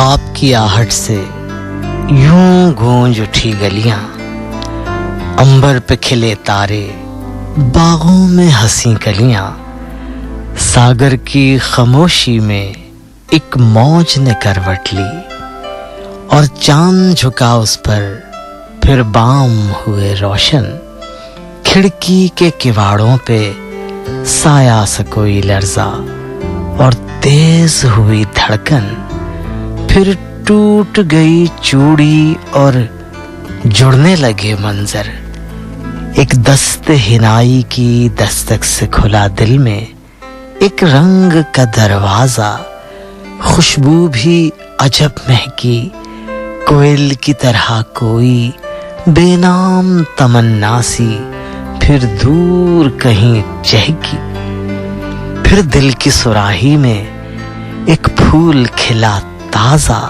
خواب کی آہٹ سے یوں گونج اٹھی گلیاں، عنبر پہ کھلے تارے، باغوں میں ہنسی کلیاں، ساگر کی خاموشی میں ایک موج نے کروٹ لی اور چاند جھکا اس پر، پھر بام ہوئے روشن، کھڑکی کے کواڑوں پہ سایہ سا کوئی لرزا اور تیز ہوئی دھڑکن، پھر ٹوٹ گئی چوڑی اور جڑنے لگے منظر، ایک دست ہنائی کی دستک سے کھلا دل میں ایک رنگ کا دروازہ، خوشبو بھی عجب مہکی، کوئل کی طرح کوئی بے نام تمنا سی، پھر دور کہیں چہکی، پھر دل کی سراہی میں ایک پھول کھلا تازہ،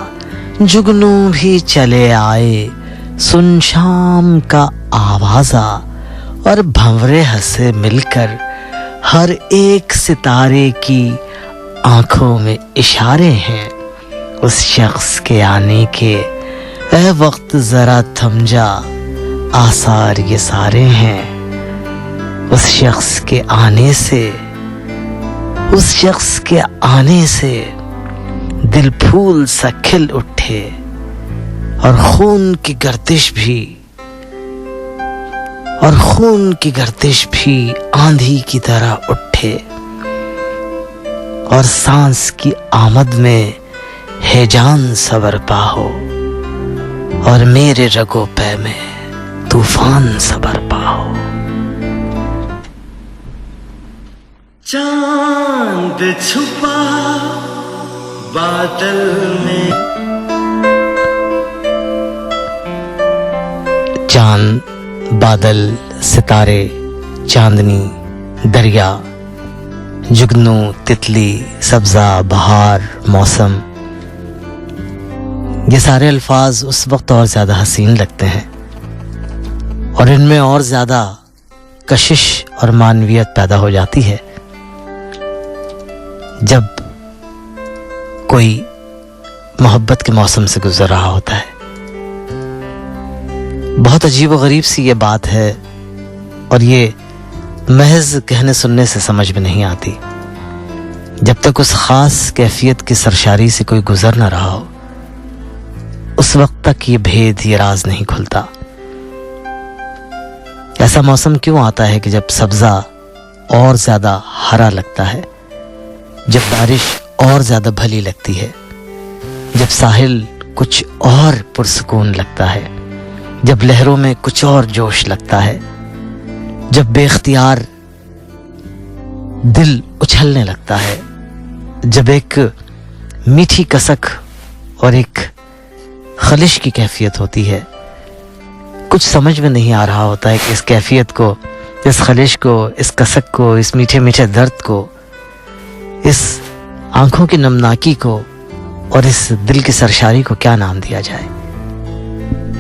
جگنوں بھی چلے آئے سن شام کا آوازہ، اور بھنورے ہنسے مل کر ہر ایک ستارے کی آنکھوں میں اشارے ہیں اس شخص کے آنے کے، اے وقت ذرا تھم جا، آثار یہ سارے ہیں اس شخص کے آنے سے، اس شخص کے آنے سے دل پھول سا کھل اٹھے اور خون کی گردش بھی آندھی کی طرح اٹھے، اور سانس کی آمد میں ہیجان سا برپا ہو، اور میرے رگو پے میں طوفان سا برپا ہو۔ چاند چھپا بادل میں، چاند، بادل، ستارے، چاندنی، دریا، جگنو، تتلی، سبزہ، بہار، موسم، یہ سارے الفاظ اس وقت اور زیادہ حسین لگتے ہیں اور ان میں اور زیادہ کشش اور معنویت پیدا ہو جاتی ہے جب کوئی محبت کے موسم سے گزر رہا ہوتا ہے۔ بہت عجیب و غریب سی یہ بات ہے اور یہ محض کہنے سننے سے سمجھ میں نہیں آتی، جب تک اس خاص کیفیت کی سرشاری سے کوئی گزر نہ رہا ہو، اس وقت تک یہ بھید، یہ راز نہیں کھلتا۔ ایسا موسم کیوں آتا ہے کہ جب سبزہ اور زیادہ ہرا لگتا ہے، جب بارش اور زیادہ بھلی لگتی ہے، جب ساحل کچھ اور پرسکون لگتا ہے، جب لہروں میں کچھ اور جوش لگتا ہے، جب بے اختیار دل اچھلنے لگتا ہے، جب ایک میٹھی کسک اور ایک خلش کی کیفیت ہوتی ہے، کچھ سمجھ میں نہیں آ رہا ہوتا ہے کہ اس کیفیت کو، اس خلش کو، اس کسک کو، اس میٹھے میٹھے درد کو، اس آنکھوں کی نمناکی کو اور اس دل کی سرشاری کو کیا نام دیا جائے۔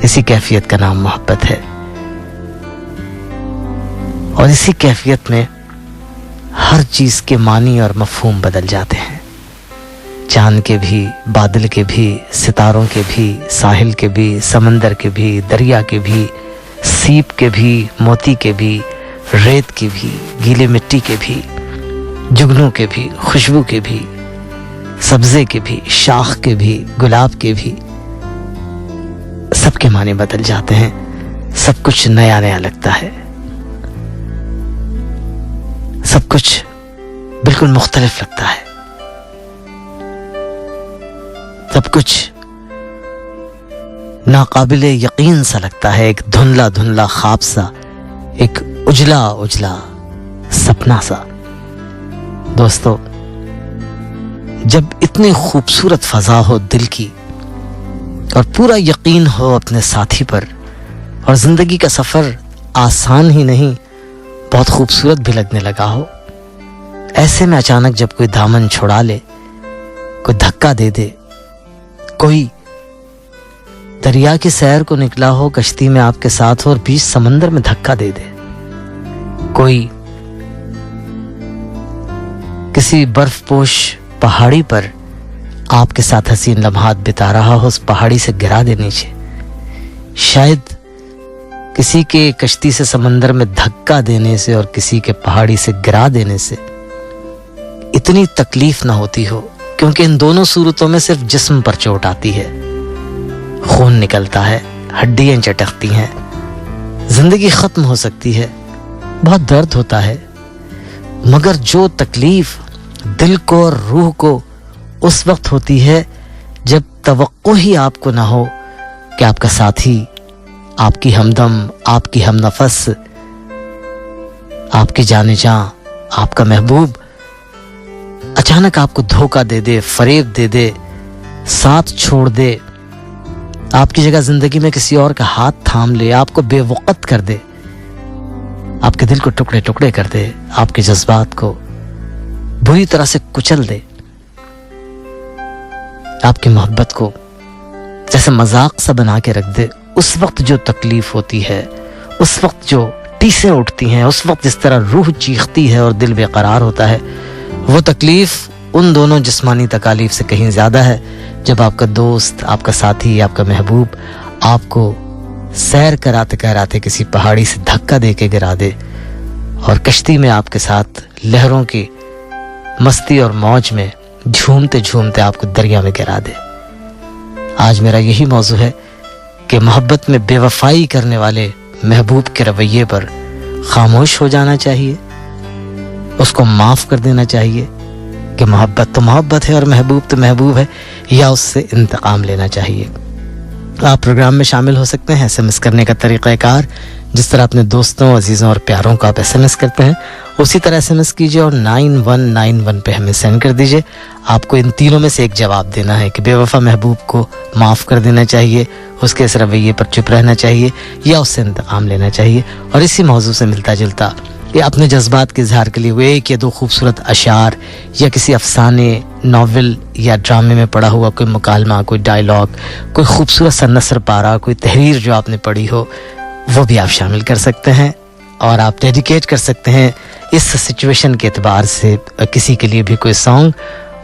اسی کیفیت کا نام محبت ہے، اور اسی کیفیت میں ہر چیز کے معنی اور مفہوم بدل جاتے ہیں، چاند کے بھی، بادل کے بھی، ستاروں کے بھی، ساحل کے بھی، سمندر کے بھی، دریا کے بھی، سیپ کے بھی، موتی کے بھی، ریت کے بھی، گیلے مٹی کے بھی، جگنوں کے بھی، خوشبو کے بھی، سبزے کے بھی، شاخ کے بھی، گلاب کے بھی، سب کے معنی بدل جاتے ہیں، سب کچھ نیا نیا لگتا ہے، سب کچھ بالکل مختلف لگتا ہے، سب کچھ ناقابل یقین سا لگتا ہے، ایک دھندلا دھندلا خواب سا، ایک اجلا اجلا سپنا سا۔ دوستو، جب اتنی خوبصورت فضا ہو دل کی اور پورا یقین ہو اپنے ساتھی پر، اور زندگی کا سفر آسان ہی نہیں بہت خوبصورت بھی لگنے لگا ہو، ایسے میں اچانک جب کوئی دامن چھڑا لے، کوئی دھکا دے دے، کوئی دریا کی سیر کو نکلا ہو کشتی میں آپ کے ساتھ ہو اور بیچ سمندر میں دھکا دے دے، کوئی کسی برف پوش پہاڑی پر आपके साथ हसीन लम्हात बिता रहा हो, उस पहाड़ी से गिरा दे नीचे। शायद किसी के कश्ती से समंदर में धक्का देने से और किसी के पहाड़ी से गिरा देने से इतनी तकलीफ ना होती हो, क्योंकि इन दोनों सूरतों में सिर्फ जिस्म पर चोट आती है, खून निकलता है, हड्डियां चटकती हैं, जिंदगी खत्म हो सकती है, बहुत दर्द होता है। मगर जो तकलीफ दिल को और रूह को उस वक्त होती है जब तवक्को ही आपको ना हो कि आपका साथी, आपकी हमदम, आपकी हमनफस, आपकी जाने जां, आपका महबूब अचानक आपको धोखा दे दे, फरेब दे दे, साथ छोड़ दे, आपकी जगह जिंदगी में किसी और का हाथ थाम ले, आपको बेवकत कर दे, आपके दिल को टुकड़े टुकड़े कर दे, आपके जज्बात को बुरी तरह से कुचल दे, आपकी मोहब्बत को जैसे मजाक सा बना के रख दे। उस वक्त जो तकलीफ होती है, उस वक्त जो टीसें उठती हैं, उस वक्त जिस तरह रूह चीखती है और दिल बेकरार होता है, वो तकलीफ उन दोनों जिस्मानी तकालीफ से कहीं ज्यादा है जब आपका दोस्त, आपका साथी, आपका महबूब आपको सैर कराते कराते किसी पहाड़ी से धक्का दे के गिरा दे और कश्ती में आपके साथ लहरों की मस्ती और मौज में झूमते झूमते आपको दरिया में गिरा दे। आज मेरा यही मौजू है कि मोहब्बत में बेवफाई करने वाले महबूब के रवैये पर खामोश हो जाना चाहिए, उसको माफ कर देना चाहिए कि मोहब्बत तो मोहब्बत है और महबूब तो महबूब है, या उससे इंतकाम लेना चाहिए। आप प्रोग्राम में शामिल हो सकते हैं। एसएमएस करने का तरीक़ाकार जिस तरह अपने दोस्तों, अजीज़ों और प्यारों को आप एसएमएस करते हैं, उसी तरह एसएमएस कीजिए और 9191 पे हमें सेंड कर दीजिए। आपको इन तीनों में से एक जवाब देना है कि बेवफा महबूब को माफ़ कर देना चाहिए, उसके इस रवैये पर चुप रहना चाहिए, या उससे इंतकाम लेना चाहिए। और इसी मौजू से मिलता जुलता कि अपने जज्बात के इजहार के लिए वो एक या दो खूबसूरत अशार या किसी अफसाने, नॉवल या ड्रामे में पढ़ा हुआ कोई मुकालमा, कोई डायलॉग, कोई खूबसूरत सा नसर पारा, कोई तहरीर जो आपने पढ़ी हो, वो भी आप शामिल कर सकते हैं और आप डेडिकेट कर सकते हैं इस सिचुएशन के एतबार से किसी के लिए भी कोई सॉन्ग।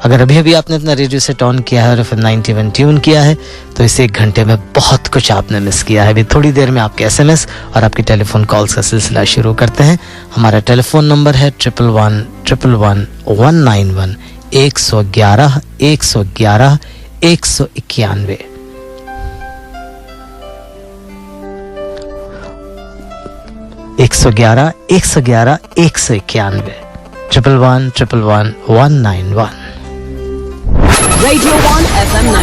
अगर अभी अभी आपने अपना रेडियो सेट ऑन किया है और फिर 91 ट्यून किया है तो इस एक घंटे में बहुत कुछ आपने मिस किया है। अभी थोड़ी देर में आपके एसएमएस और आपकी टेलीफोन कॉल्स का सिलसिला शुरू करते हैं। हमारा टेलीफोन नंबर है 111-191 111 111 191। एक 111 111 191 111 191। Radio 1 FM 9।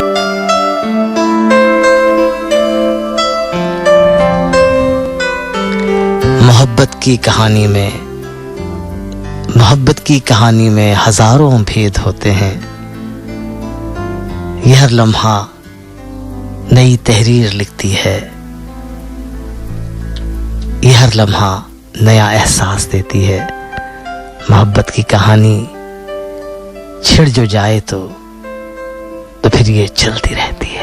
मोहब्बत की कहानी में हजारों भेद होते हैं। यह हर लम्हा नई तहरीर लिखती है, यह हर लम्हा नया एहसास देती है। मोहब्बत की कहानी छिड़ जो जाए तो फिर ये चलती रहती है।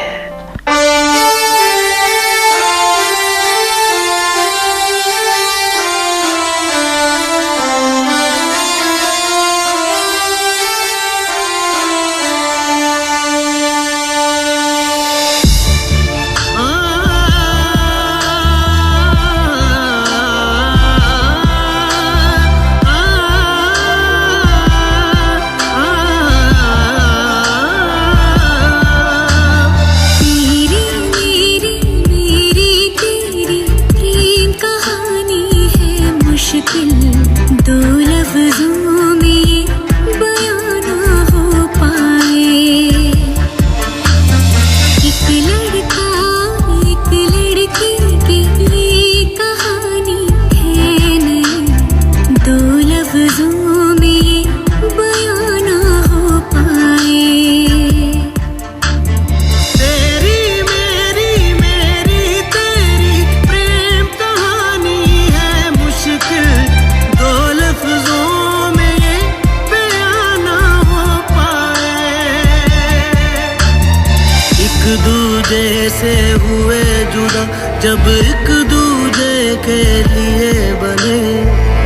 जब एक दूजे के लिए बने,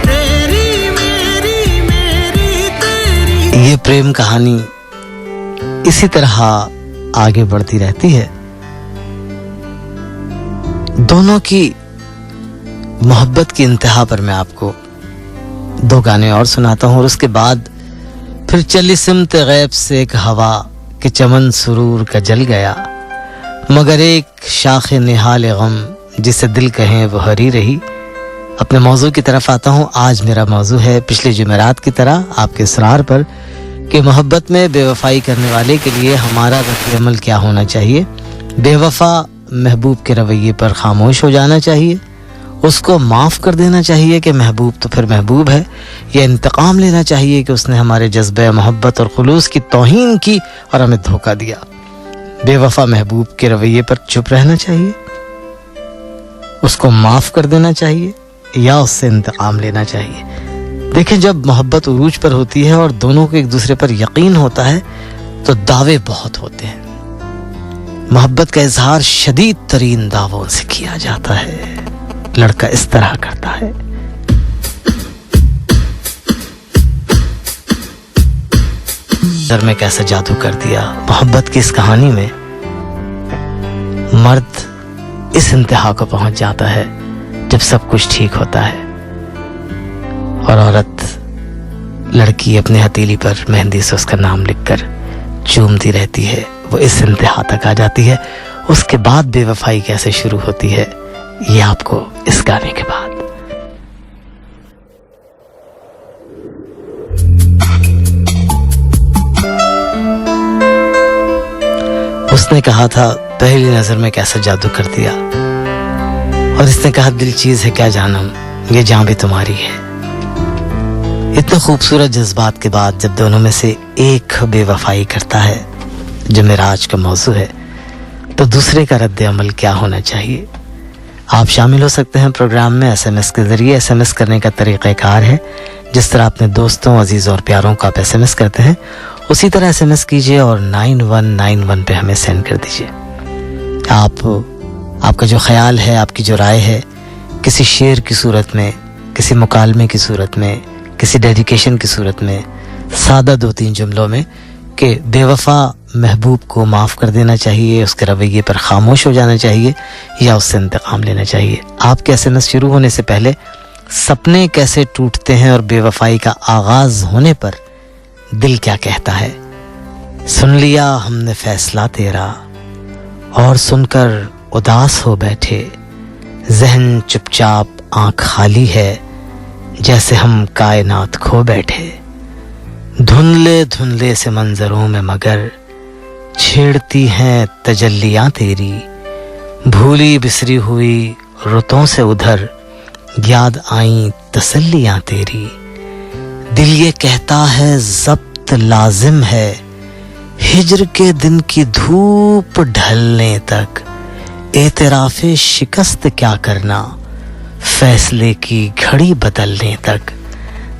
तेरी मेरी मेरी तेरी। ये प्रेम कहानी इसी तरह आगे बढ़ती रहती है। दोनों की मोहब्बत की इंतहा पर मैं आपको 2 गाने और सुनाता हूँ और उसके बाद फिर चली सिमत गैब से एक हवा कि चमन सुरूर का जल गया, मगर एक शाख निहाल गम जिसे दिल कहें वो हरी रही। अपने मौजू की तरफ आता हूँ। आज मेरा मौजू है पिछले जुमेरात की तरह आपके इसरार पर कि मोहब्बत में बेवफाई करने वाले के लिए हमारा रद्द-ए-अमल क्या होना चाहिए। बेवफा महबूब के रवैये पर खामोश हो जाना चाहिए, उसको माफ़ कर देना चाहिए कि महबूब तो फिर महबूब है, या इंतकाम लेना चाहिए कि उसने हमारे जज्बे मोहब्बत और खुलूस की तौहीन की और हमें धोखा दिया। बेवफा महबूब के रवैये पर चुप रहना चाहिए, उसको माफ़ कर देना चाहिए या उससे इंतकाम लेना चाहिए। देखें, जब मोहब्बत उरूज पर होती है और दोनों को एक दूसरे पर यकीन होता है तो दावे बहुत होते हैं। मोहब्बत का इजहार शदीद तरीन दावों से किया जाता है। लड़का इस तरह करता है। दर में कैसा जादू कर दिया। मोहब्बत की इस कहानी में मर्द इस इंतहा को पहुंच जाता है जब सब कुछ ठीक होता है और औरत लड़की अपने हथेली पर मेहंदी से उसका नाम लिखकर चूमती रहती है। वो इस इंतहा तक आ जाती है। उसके बाद बेवफाई कैसे शुरू होती है ये आपको इस गाने के बाद। उसने कहा था पहली नजर में कैसा जादू कर दिया, और इसने कहा दिल चीज है क्या जानम, ये जान भी तुम्हारी है। इतने खूबसूरत जज्बात के बाद जब दोनों में से एक बेवफाई करता है, जो मेरा आज का मौजू है, तो दूसरे का रद्द अमल क्या होना चाहिए। आप शामिल हो सकते हैं प्रोग्राम में SMS के जरिए। SMS करने का तरीक़ाकार है जिस तरह अपने दोस्तों, अजीज़ और प्यारों को आप SMS करते हैं, उसी तरह SMS कीजिए और 9191 पे हमें सेंड कर दीजिए। आपका जो ख्याल है, आपकी जो राय है, किसी शेर की सूरत में, किसी मुकालमे की सूरत में, किसी डेडिकेशन की सूरत में, सादा 2-3 जुमलों में कि बेवफा महबूब को माफ़ कर देना चाहिए, उसके रवैये पर खामोश हो जाना चाहिए या उससे इंतकाम लेना चाहिए। आपके SMS शुरू होने से पहले सपने कैसे टूटते हैं और बेवफाई का आगाज होने पर दिल क्या कहता है, सुन लिया हमने फैसला तेरा और सुनकर उदास हो बैठे, जहन चुपचाप आंख खाली है, जैसे हम कायनात खो बैठे, धुंधले धुंधले से मंजरों में मगर छेड़ती हैं तजल्लियां तेरी, भूली बिसरी हुई रुतों से उधर याद आई तसल्लियां तेरी। दिल ये कहता है ज़ब्त लाजिम है, हिज्र के दिन की धूप ढलने तक, एतराफ़े शिकस्त क्या करना, फैसले की घड़ी बदलने तक।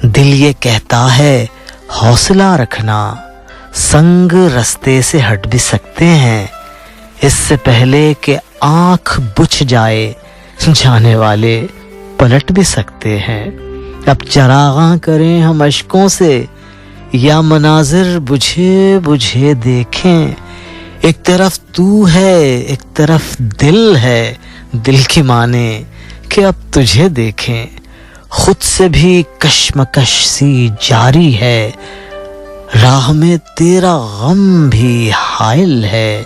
दिल ये कहता है हौसला रखना, संग रास्ते से हट भी सकते हैं, इससे पहले कि आँख बुझ जाए, जाने वाले पलट भी सकते हैं। अब चरागां करें हम अश्कों से या मनाजिर बुझे बुझे देखें, एक तरफ तू है एक तरफ दिल है, दिल की माने कि अब तुझे देखें, खुद से भी कश्मकश सी जारी है, राह में तेरा गम भी हाइल है,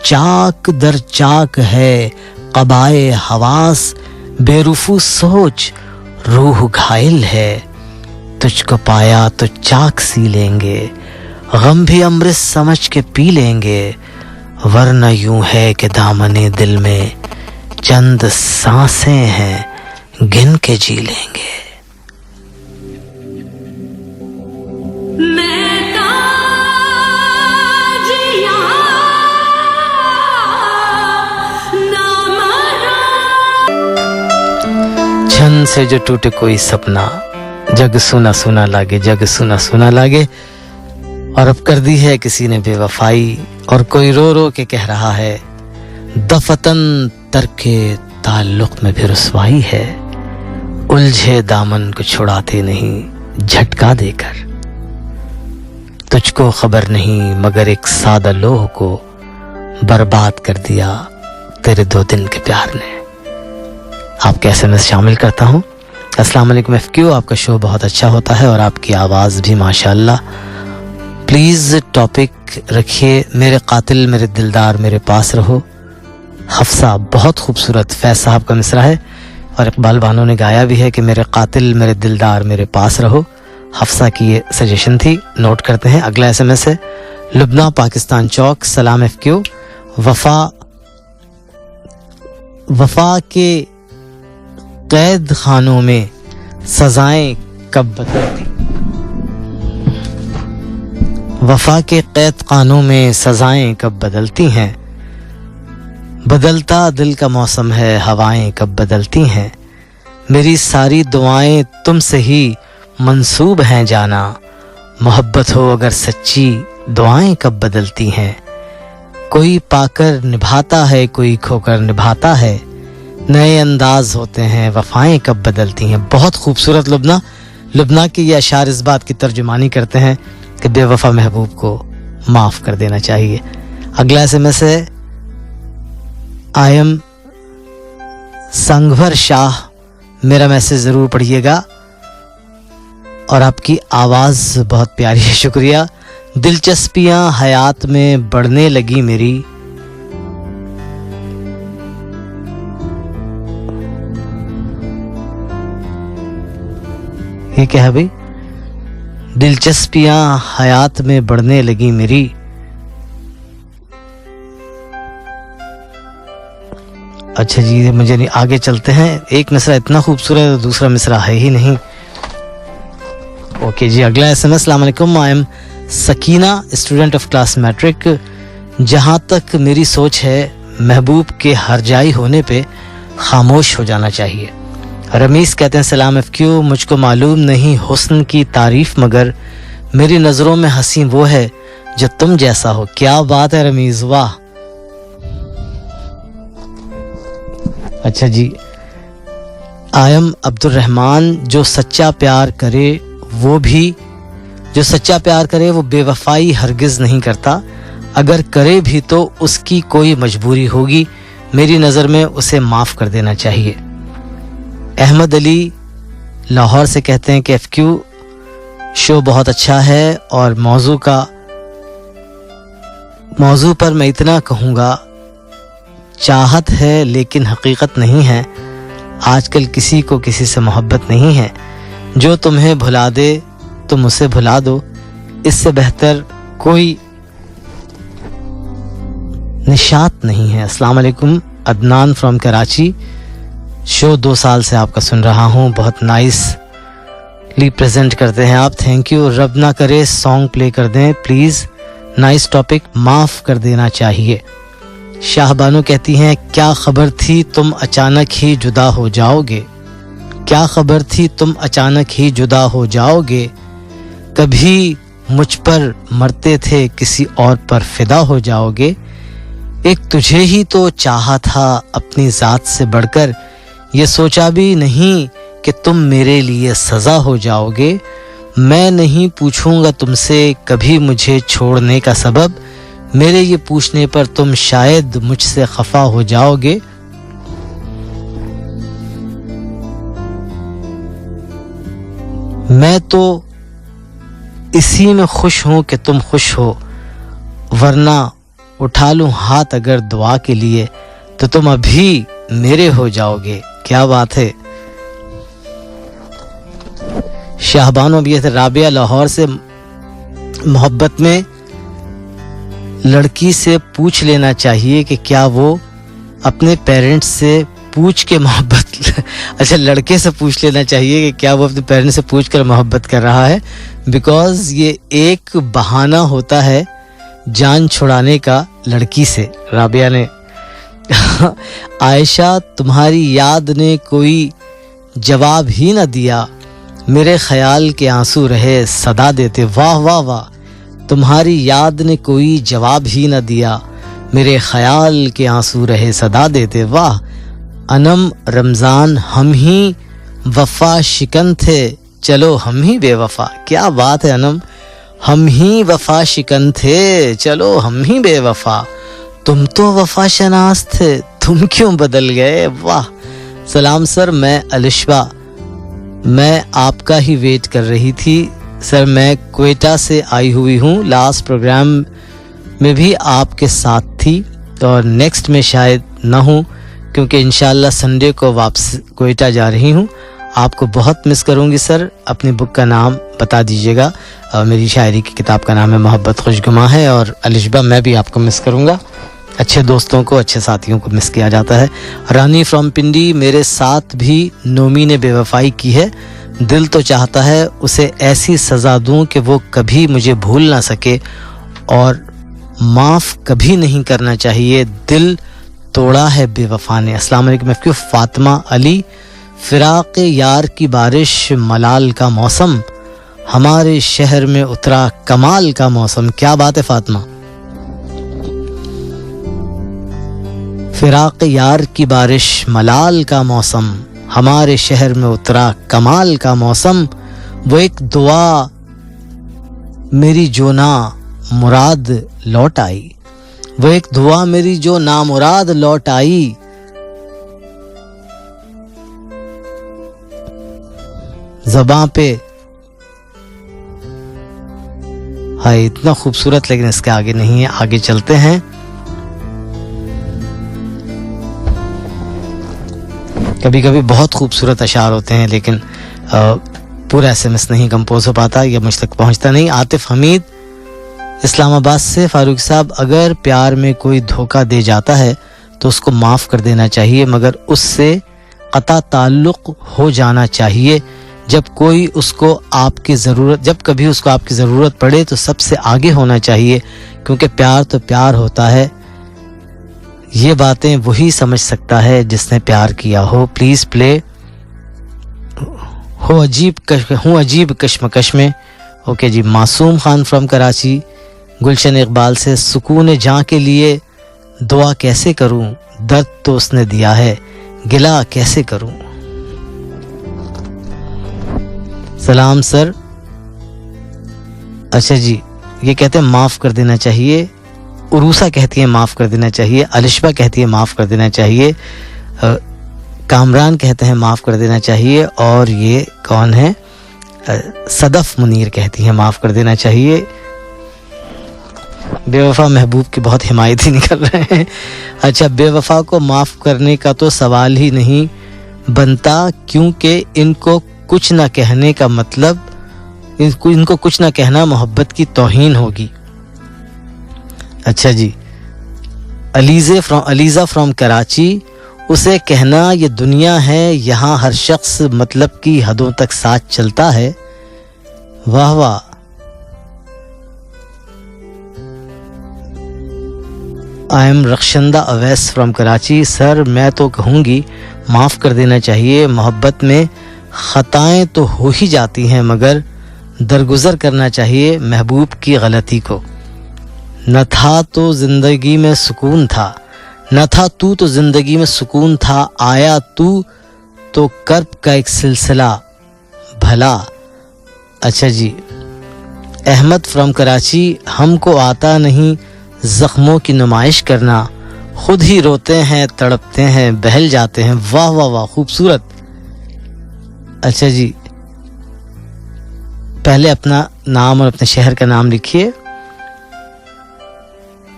चाक दर चाक है क़बाए हवास, बेरुफू सोच रूह घायल है, तुझको पाया तो चाक सी लेंगे, गम भी अमृत समझ के पी लेंगे, वरना यूं है कि दामने दिल में चंद सांसें हैं गिन के जी लेंगे। छन से जो टूटे कोई सपना, जग सुना सुना लागे, जग सुना सुना लागे। और अब कर दी है किसी ने बेवफाई और कोई रो रो के कह रहा है, दफतन तरके ताल्लुक में भी रुसवाई है, उलझे दामन को छुड़ाते नहीं झटका देकर। तुझको खबर नहीं मगर एक सादा लोह को बर्बाद कर दिया तेरे 2 दिन के प्यार ने। आपके SMS शामिल करता हूँ। अस्सलाम वालेकुम FQ, आपका शो बहुत अच्छा होता है और आपकी आवाज़ भी माशाल्लाह। प्लीज़ टॉपिक रखिए मेरे कातिल मेरे दिलदार मेरे पास रहो। हफ्सा, बहुत खूबसूरत फैज़ साहब का मिसरा है और इकबाल बानो ने गाया भी है कि मेरे कातिल मेरे दिलदार मेरे पास रहो। हफ्सा की ये सजेशन थी, नोट करते हैं। अगला SMS है लुबना पाकिस्तान चौक। सलाम FQ, वफा के कैद खानों में सजाएं कब बदलती, वफा के कैद खानों में सजाएं कब बदलती हैं, बदलता दिल का मौसम है हवाएं कब बदलती हैं, मेरी सारी दुआएं तुमसे ही मंसूब हैं जाना, मोहब्बत हो अगर सच्ची दुआएं कब बदलती हैं, कोई पाकर निभाता है कोई खोकर निभाता है, नए अंदाज होते हैं वफाएं कब बदलती हैं। बहुत खूबसूरत लुबना के ये अशार इस बात की तर्जुमानी करते हैं कि बेवफा महबूब को माफ़ कर देना चाहिए। अगला SMS है आई एम संगवर शाह, मेरा मैसेज ज़रूर पढ़िएगा और आपकी आवाज़ बहुत प्यारी है, शुक्रिया। दिलचस्पियाँ हयात में बढ़ने लगी मेरी, ये क्या है भाई, दिलचस्पियाँ हयात में बढ़ने लगी मेरी, अच्छा जी मुझे नहीं, आगे चलते हैं। एक मिसरा इतना खूबसूरत है तो दूसरा मिसरा है ही नहीं। ओके जी, अगला SMS। अस्सलाम वालेकुम, I am Sakina, student of class matric. जहाँ तक मेरी सोच है महबूब के हरजाई होने पे खामोश हो जाना चाहिए। रमीस कहते हैं सलाम FQ, मुझको मालूम नहीं हुस्न की तारीफ मगर मेरी नज़रों में हंसी वो है जो तुम जैसा हो। क्या बात है रमीस, वाह। अच्छा जी, आई एम अब्दुल रहमान, जो सच्चा प्यार करे वो बेवफाई हरगिज़ नहीं करता, अगर करे भी तो उसकी कोई मजबूरी होगी, मेरी नज़र में उसे माफ़ कर देना चाहिए। अहमद अली लाहौर से कहते हैं कि FQ शो बहुत अच्छा है और मौजू पर मैं इतना कहूँगा, चाहत है लेकिन हकीकत नहीं है, आजकल किसी को किसी से मोहब्बत नहीं है, जो तुम्हें भुला दे तुम उसे भुला दो, इससे बेहतर कोई निशात नहीं है। अस्सलाम वालेकुम, अदनान फ्रॉम कराची। शो 2 साल से आपका सुन रहा हूँ, बहुत नाइसली प्रेजेंट करते हैं आप, थैंक यू। रब ना करे सॉन्ग प्ले कर दें प्लीज़, नाइस टॉपिक, माफ़ कर देना चाहिए। शाहबानो कहती हैं क्या खबर थी तुम अचानक ही जुदा हो जाओगे, क्या खबर थी तुम अचानक ही जुदा हो जाओगे, कभी मुझ पर मरते थे किसी और पर फिदा हो जाओगे, एक तुझे ही तो चाहा था अपनी ज़ात से बढ़कर, ये सोचा भी नहीं कि तुम मेरे लिए सज़ा हो जाओगे, मैं नहीं पूछूंगा तुमसे कभी मुझे छोड़ने का सबब, मेरे ये पूछने पर तुम शायद मुझसे खफा हो जाओगे, मैं तो इसी में खुश हूं कि तुम खुश हो, वरना उठा लूं हाथ अगर दुआ के लिए तो तुम अभी मेरे हो जाओगे। क्या बात है। शाहबानो भी थे राबिया लाहौर से, मोहब्बत में लड़की से पूछ लेना चाहिए कि क्या वो अपने पेरेंट्स से पूछ के मोहब्बत अच्छा लड़के से पूछ लेना चाहिए कि क्या वो अपने पेरेंट्स से पूछ कर मोहब्बत कर रहा है, बिकॉज ये एक बहाना होता है जान छुड़ाने का लड़की से। राबिया ने आयशा तुम्हारी याद ने कोई जवाब ही न दिया, मेरे ख्याल के आंसू रहे सदा देते। वाह वाह वाह, तुम्हारी याद ने कोई जवाब ही न दिया, मेरे ख्याल के आंसू रहे सदा देते। वाह अनम रमज़ान हम ही वफा शिकन थे, चलो हम ही बेवफा। क्या बात है अनम, हम ही वफा शिकन थे, चलो हम ही बेवफा, तुम तो वफा शनास थे, तुम क्यों बदल गए। वाह। सलाम सर, मैं अलिशबा, मैं आपका ही वेट कर रही थी सर। मैं क्वेटा से आई हुई हूँ, लास्ट प्रोग्राम में भी आपके साथ थी और नेक्स्ट में शायद ना हूँ क्योंकि इंशाल्लाह संडे को वापस क्वेटा जा रही हूँ। आपको बहुत मिस करूँगी सर। अपनी बुक का नाम बता दीजिएगा। मेरी शायरी की किताब का नाम है मोहब्बत खुशगुमा है। और अलिशबा, मैं भी आपको मिस करूँगा। अच्छे दोस्तों को, अच्छे साथियों को मिस किया जाता है। रानी फ्रॉम पिंडी, मेरे साथ भी नोमी ने बेवफाई की है, दिल तो चाहता है उसे ऐसी सज़ा दूं कि वो कभी मुझे भूल ना सके और माफ़ कभी नहीं करना चाहिए, दिल तोड़ा है बेवफा ने। अस्सलाम वालेकुम एफक्यू। फातिमा अली, फिराक यार की बारिश, मलाल का मौसम, हमारे शहर में उतरा कमाल का मौसम। क्या बात है फातिमा। फिराक यार की बारिश, मलाल का मौसम, हमारे शहर में उतरा कमाल का मौसम, वो एक दुआ मेरी जो ना मुराद लौट आई, वो एक दुआ मेरी जो ना मुराद लौट आई। ज़बां पे हाय, इतना खूबसूरत, लेकिन इसके आगे नहीं है। आगे चलते हैं। कभी कभी बहुत खूबसूरत अशार होते हैं लेकिन पूरा SMS नहीं कंपोज हो पाता या मुझ तक पहुंचता नहीं। आतिफ हमीद इस्लामाबाद से, फारूक साहब, अगर प्यार में कोई धोखा दे जाता है तो उसको माफ़ कर देना चाहिए, मगर उससे क़ता ताल्लुक़ हो जाना चाहिए। जब कभी उसको आपकी ज़रूरत पड़े तो सबसे आगे होना चाहिए, क्योंकि प्यार तो प्यार होता है। ये बातें वही समझ सकता है जिसने प्यार किया हो। प्लीज़ प्ले हूँ अजीब कश्मकश में। ओके जी। मासूम खान फ्रॉम कराची, गुलशन इकबाल से, सुकून जां के लिए दुआ कैसे करूं, दर्द तो उसने दिया है, गिला कैसे करूं। सलाम सर। अच्छा जी, ये कहते हैं माफ़ कर देना चाहिए। उरूसा कहती है माफ़ कर देना चाहिए। अलिशबा कहती है माफ़ कर देना चाहिए। कामरान कहते हैं माफ़ कर देना चाहिए। और ये कौन है, सदफ मुनीर कहती है माफ़ कर देना चाहिए। बेवफा महबूब की बहुत हिमायती निकल रहे हैं। अच्छा, बेवफा को माफ़ करने का तो सवाल ही नहीं बनता, क्योंकि इनको कुछ ना कहने का मतलब, इनको कुछ ना कहना मोहब्बत की तौहीन होगी। अच्छा जी। अलीज़ा फ्रॉम कराची, उसे कहना ये दुनिया है, यहाँ हर शख्स मतलब की हदों तक साथ चलता है। वाह वाह। I am Rakshanda Awais from Karachi, sir मैं तो कहूँगी माफ़ कर देना चाहिए। मोहब्बत में ख़ताएँ तो हो ही जाती हैं, मगर दरगुजर करना चाहिए महबूब की गलती को। न था तो ज़िंदगी में सुकून था, न था तू तो ज़िंदगी में सुकून था, आया तू तो कर्ब का एक सिलसिला भला। अच्छा जी। अहमद फ्रॉम कराची, हमको आता नहीं ज़ख्मों की नुमाइश करना, खुद ही रोते हैं, तड़पते हैं, बहल जाते हैं। वाह वाह वाह, खूबसूरत। अच्छा जी, पहले अपना नाम और अपने शहर का नाम लिखिए।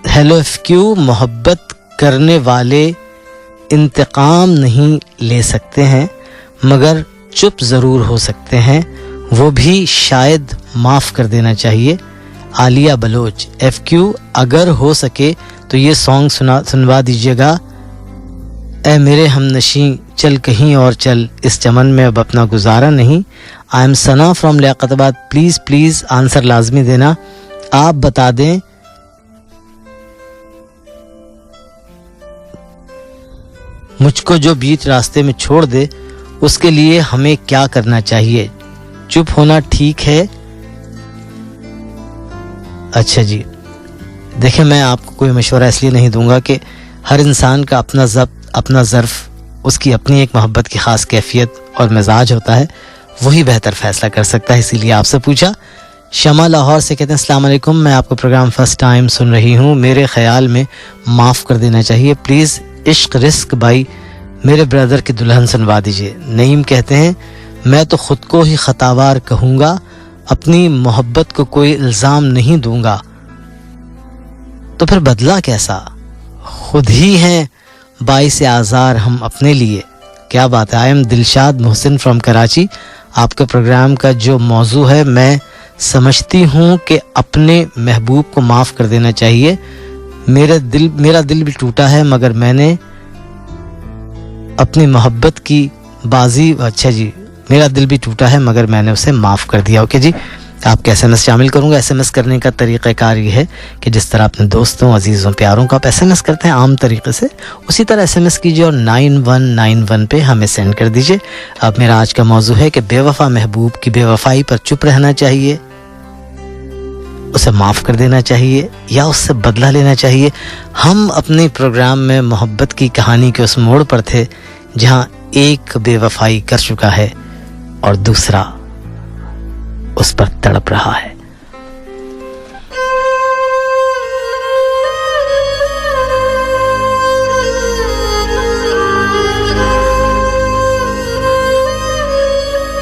हेलो एफक्यू, मोहब्बत करने वाले इंतकाम नहीं ले सकते हैं, मगर चुप ज़रूर हो सकते हैं, वो भी शायद माफ़ कर देना चाहिए। आलिया बलोच, एफक्यू अगर हो सके तो ये सॉन्ग सुनवा दीजिएगा। ए मेरे हमनशी चल कहीं और चल, इस चमन में अब अपना गुजारा नहीं। I am Sana from Liaquatabad, please answer लाजमी देना। आप बता दें मुझको जो बीच रास्ते में छोड़ दे, उसके लिए हमें क्या करना चाहिए? चुप होना ठीक है? अच्छा जी, देखिए मैं आपको कोई मशवरा इसलिए नहीं दूंगा कि हर इंसान का अपना ज़ब्त, अपना ज़र्फ़, उसकी अपनी एक मोहब्बत की ख़ास कैफियत और मिजाज होता है, वही बेहतर फ़ैसला कर सकता है, इसीलिए आपसे पूछा। شمع لاہور سے کہتے ہیں السلام علیکم، میں آپ کا پروگرام فرسٹ ٹائم سن رہی ہوں، میرے خیال میں معاف کر دینا چاہیے، پلیز عشق رزق بھائی میرے بردر کی دلہن سنوا دیجیے۔ نعیم کہتے ہیں میں تو خود کو ہی خطاوار کہوں گا، اپنی محبت کو کوئی الزام نہیں دوں گا، تو پھر بدلہ کیسا، خود ہی ہیں باعث آزار ہم اپنے لیے۔ کیا بات ہے۔ I am Dilshad Mohsin from Karachi. آپ کے پروگرام کا جو موضوع ہے، میں سمجھتی ہوں کہ اپنے محبوب کو معاف کر دینا چاہیے، میرا دل بھی ٹوٹا ہے مگر میں نے اپنی محبت کی بازی، اچھا جی، میرا دل بھی ٹوٹا ہے مگر میں نے اسے معاف کر دیا۔ اوکے جی، آپ کے ایس ایم ایس شامل کروں گا۔ ایس ایم ایس کرنے کا طریقہ کار یہ ہے کہ جس طرح اپنے دوستوں، عزیزوں، پیاروں کو آپ ایس ایم ایس کرتے ہیں عام طریقے سے، اسی طرح ایس ایم ایس کیجیے اور 9191 پہ ہمیں سینڈ کر دیجیے۔ اب میرا آج کا موضوع ہے کہ بے وفا محبوب کی بے وفائی پر چپ رہنا چاہیے، اسے معاف کر دینا چاہیے، یا اس سے بدلہ لینا چاہیے۔ ہم اپنے پروگرام میں محبت کی کہانی کے اس موڑ پر تھے جہاں ایک بے وفائی کر چکا ہے اور دوسرا اس پر تڑپ رہا ہے۔